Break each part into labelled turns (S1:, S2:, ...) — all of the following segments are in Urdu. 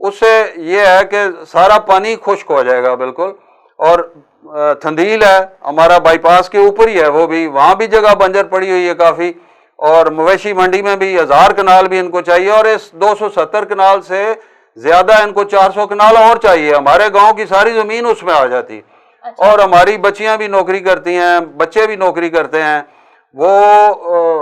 S1: اس سے یہ ہے کہ سارا پانی خشک ہو جائے گا بالکل. اور تھندیل ہے ہمارا بائی پاس کے اوپر ہی ہے، وہ بھی وہاں بھی جگہ بنجر پڑی ہوئی ہے کافی. اور مویشی منڈی میں بھی 1000 کنال بھی ان کو چاہیے، اور اس 270 کنال سے زیادہ ان کو 400 کنال اور چاہیے. ہمارے گاؤں کی ساری زمین اس میں آ جاتی. اور ہماری بچیاں بھی نوکری کرتی ہیں، بچے بھی نوکری کرتے ہیں، وہ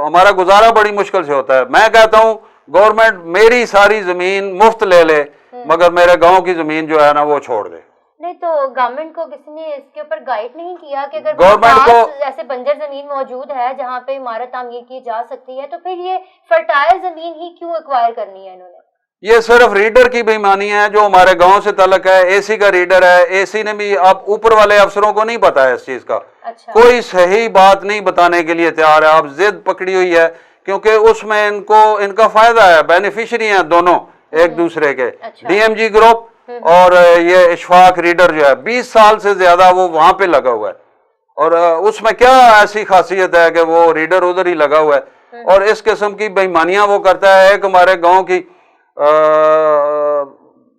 S1: ہمارا گزارا بڑی مشکل سے ہوتا ہے. میں کہتا ہوں گورنمنٹ میری ساری زمین مفت لے لے، مگر میرے گاؤں کی زمین جو ہے نا وہ چھوڑ دے.
S2: نہیں تو گورنمنٹ کو کسی نے اس کے اوپر گائیڈ نہیں کیا کہ اگر
S1: گورنمنٹ کو
S2: ایسے بنجر زمین موجود ہے جہاں پہ عمارت تعمیر کی جا سکتی ہے تو پھر یہ فرٹائل زمین ہی کیوں ایکوائر کرنی ہے انہوں نے؟
S1: یہ صرف ریڈر کی بےایمانی ہے جو ہمارے گاؤں سے تعلق ہے. اے سی کا ریڈر ہے، اے سی نے بھی اب اوپر والے افسروں کو نہیں پتا ہے اس چیز کا. کوئی صحیح بات نہیں بتانے کے لیے تیار ہے. اب ضد پکڑی ہوئی ہے کیونکہ اس میں ان کا فائدہ ہے، بینیفیشری ہیں دونوں ایک دوسرے کے. ڈی ایم جی گروپ اور یہ اشفاق ریڈر جو ہے 20 سال سے زیادہ وہ وہاں پہ لگا ہوا ہے. اور اس میں کیا ایسی خاصیت ہے کہ وہ ریڈر ادھر ہی لگا ہوا ہے. اور اس قسم کی بےایمانیاں وہ کرتا ہے. ایک ہمارے گاؤں کی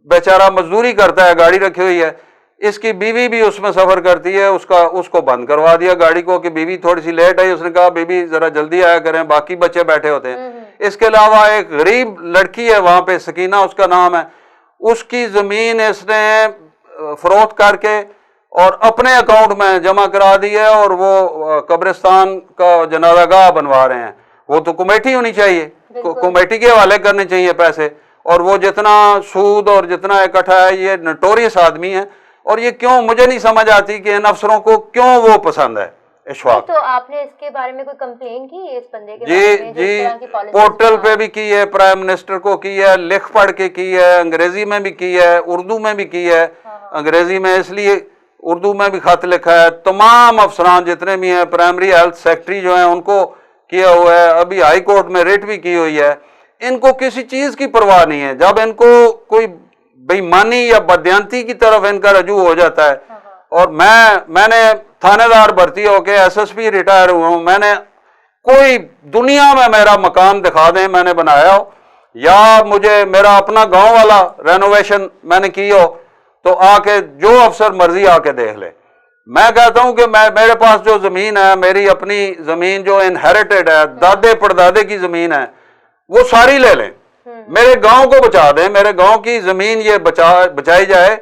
S1: بیچارہ مزدوری کرتا ہے، گاڑی رکھی ہوئی ہے، اس کی بیوی بھی اس میں سفر کرتی ہے. اس کو بند کروا دیا گاڑی کو کہ بیوی تھوڑی سی لیٹ آئی، اس نے کہا بیوی ذرا جلدی آیا کریں، باقی بچے بیٹھے ہوتے ہیں. اس کے علاوہ ایک غریب لڑکی ہے وہاں پہ، سکینہ اس کا نام ہے، اس کی زمین اس نے فروخت کر کے اور اپنے اکاؤنٹ میں جمع کرا دی ہے، اور وہ قبرستان کا جنازہ گاہ بنوا رہے ہیں. وہ تو کمیٹی ہونی چاہیے، کمیٹی کے حوالے کرنے چاہیے پیسے. اور وہ جتنا سود اور جتنا اکٹھا ہے، یہ نٹوریس آدمی ہے. اور یہ کیوں مجھے نہیں سمجھ آتی کہ ان افسروں کو کیوں وہ پسند ہے. اشفاق
S2: تو آپ نے اس کے بارے میں کوئی کمپلین کی اس بندے کے بارے میں؟
S1: جی پورٹل پہ بھی کی ہے، پرائم منسٹر کو کی ہے، لکھ پڑھ کے کی ہے، انگریزی میں بھی کی ہے، اردو میں بھی کی ہے. انگریزی میں اس لیے، اردو میں بھی خط لکھا ہے. تمام افسران جتنے بھی ہیں، پرائمری ہیلتھ سیکٹری جو ہیں ان کو کیا ہوا ہے. ابھی ہائی کورٹ میں ریٹ بھی کی ہوئی ہے. ان کو کسی چیز کی پرواہ نہیں ہے. جب ان کو کوئی بےایمانی یا بدیانتی کی طرف ان کا رجوع ہو جاتا ہے. اور میں نے تھانے دار بھرتی ہو کے ایس ایس پی ریٹائر ہوا ہوں. میں نے کوئی دنیا میں میرا مکان دکھا دیں میں نے بنایا ہو، یا مجھے میرا اپنا گاؤں والا رینوویشن میں نے کی ہو، تو آ کے جو افسر مرضی آ کے دیکھ لے. میں کہتا ہوں کہ میرے پاس جو زمین ہے، میری اپنی زمین جو انہیریٹڈ ہے، دادے پردادے کی زمین ہے، وہ ساری لے لیں، میرے گاؤں کو بچا دیں، میرے گاؤں کی زمین یہ بچائی جائے.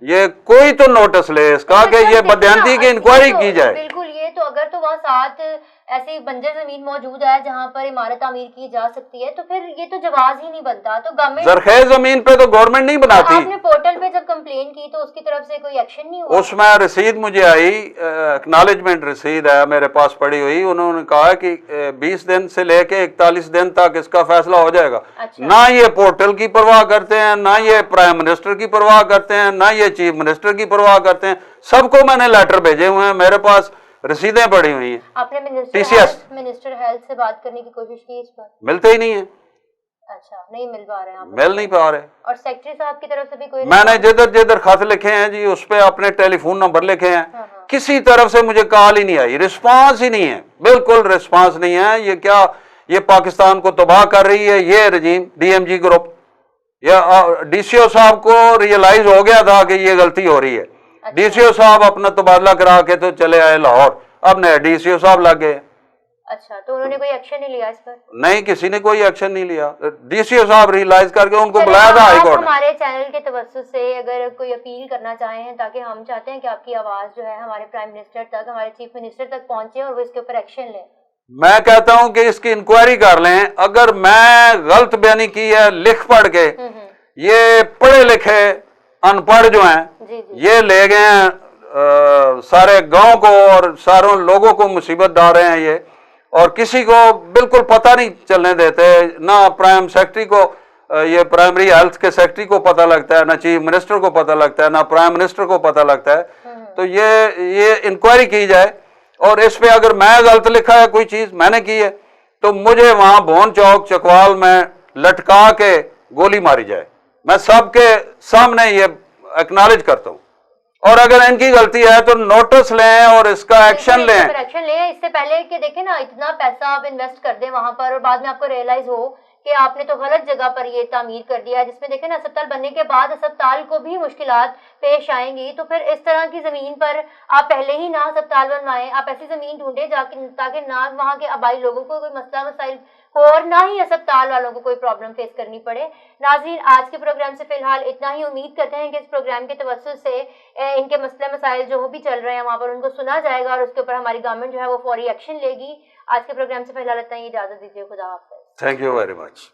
S1: یہ کوئی تو نوٹس لے اس کا کہ یہ بدیانتی کی انکوائری کی جائے.
S2: بالکل. یہ تو اگر تو وہاں ساتھ ایسی بنجر زمین موجود ہے جہاں پر عمارت تعمیر کی جا سکتی ہے تو پھر یہ تو جواز ہی نہیں بنتا. تو گورنمنٹ
S1: زرخیز زمین پہ تو گورنمنٹ نہیں بناتی.
S2: آپ نے پورٹل پہ جب کمپلین کی تو اس کی طرف سے کوئی ایکشن نہیں ہوا؟
S1: اس میں رسید مجھے آئی، اکنالجمنٹ رسید ہے میرے پاس پڑی ہوئی. انہوں نے کہا کہ 20 دن سے لے کے 41 دن تک اس کا فیصلہ ہو جائے گا. نہ یہ پورٹل کی پرواہ کرتے ہیں، نہ یہ پرائم منسٹر کی پرواہ کرتے ہیں، نہ یہ چیف منسٹر کی پرواہ کرتے ہیں. سب کو میں نے لیٹر بھیجے ہوئے ہیں، میرے پاس رسیدیں پڑی ہوئی ہیں.
S2: آپ نے منسٹر ہیلتھ سے بات کرنے کی کوشش کی اس پر؟
S1: ملتے ہی نہیں ہیں.
S2: اچھا، نہیں مل پا رہے ہیں؟
S1: مل نہیں پا رہے.
S2: اور سیکرٹری صاحب کی طرف سے بھی کوئی؟
S1: میں نے جدھر خط لکھے ہیں جی اس پہ اپنے ٹیلی فون نمبر لکھے ہیں، کسی طرف سے مجھے کال ہی نہیں آئی، رسپانس ہی نہیں ہے، بالکل رسپانس نہیں ہے. یہ کیا، یہ پاکستان کو تباہ کر رہی ہے یہ رجیم، ڈی ایم جی گروپ. یا ڈی سی او صاحب کو ریئلائز ہو گیا تھا کہ یہ غلطی ہو رہی ہے. ڈی سی او صاحب اپنا تبادلہ کرا کے تو چلے آئے لاہور، اب نئے ڈی سی او صاحب لگ گئے.
S2: اچھا، تو انہوں نے کوئی ایکشن نہیں لیا اس پر؟
S1: نہیں، کسی نے کوئی ایکشن نہیں لیا. ڈی سی او صاحب ریئلائز کر کے ان کو بلایا تھا ہائی کورٹ.
S2: ہمارے چینل کے توسط سے اگر کوئی اپیل کرنا چاہیں ہیں، تاکہ ہم چاہتے ہیں کہ آپ کی آواز جو ہے ہمارے پرائم منسٹر تک، ہمارے چیف منسٹر تک پہنچے اور وہ اس کے اوپر ایکشن لیں.
S1: میں کہتا ہوں کہ اس کی انکوائری کر لیں. اگر میں غلط بیانی کی ہے لکھ پڑھ کے، یہ پڑھے لکھے ان پڑھ جو ہیں یہ لے گئے ہیں سارے گاؤں کو اور ساروں لوگوں کو مصیبت ڈال رہے ہیں یہ، اور کسی کو بالکل پتہ نہیں چلنے دیتے. نہ پرائم سیکرٹری کو، یہ پرائمری ہیلتھ کے سیکرٹری کو پتہ لگتا ہے، نہ چیف منسٹر کو پتہ لگتا ہے، نہ پرائم منسٹر کو پتہ لگتا ہے. تو یہ انکوائری کی جائے. اور اس پہ اگر میں غلط لکھا ہے کوئی چیز میں نے کی ہے تو مجھے وہاں بھون چوک چکوال میں لٹکا کے گولی ماری جائے. میں سب کے سامنے یہ اکنالج کرتا ہوں. اور اگر ان کی غلطی ہے تو نوٹس لیں اور اس کا ایکشن لیں.
S2: ایکشن لیں اس سے پہلے کہ دیکھیں نا اتنا پیسہ آپ انویسٹ کر دیں وہاں پر اور بعد میں آپ کو ریئلائز ہو کہ آپ نے تو غلط جگہ پر یہ تعمیر کر دیا ہے، جس میں دیکھیں نا اسپتال بننے کے بعد اسپتال کو بھی مشکلات پیش آئیں گی. تو پھر اس طرح کی زمین پر آپ پہلے ہی نہ اسپتال بنوائیں، آپ ایسی زمین ڈھونڈیں جا کے تاکہ نہ وہاں کے آبائی لوگوں کو کوئی مسئلہ مسائل ہو اور نہ ہی اسپتال والوں کو کوئی پرابلم فیس کرنی پڑے. ناظرین آج کے پروگرام سے فی الحال اتنا ہی. امید کرتے ہیں کہ اس پروگرام کے توسط سے ان کے مسئلے مسائل جو بھی چل رہے ہیں وہاں پر ان کو سنا جائے گا اور اس کے اوپر ہماری گورنمنٹ جو ہے وہ فوری ایکشن لے گی. آج کے پروگرام سے فی الحال اتنا ہی. اجازت دیجیے. خدا حافظ.
S1: Thank you very much.